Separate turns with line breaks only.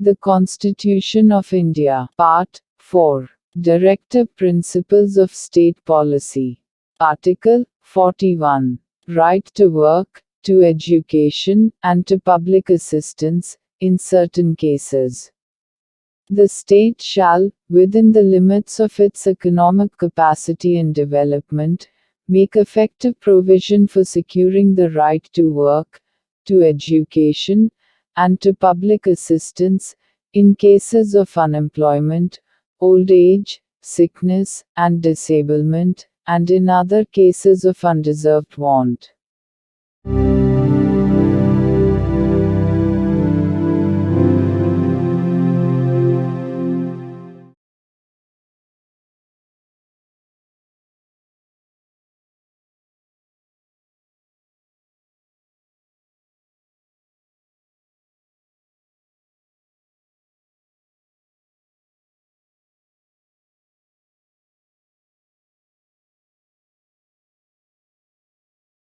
The Constitution of India. Part 4. Directive Principles of State Policy. Article 41. Right to work, to education, and to public assistance, in certain cases. The state shall, within the limits of its economic capacity and development, make effective provision for securing the right to work, to education, and to public assistance, in cases of unemployment, old age, sickness, and disablement, and in other cases of undeserved want.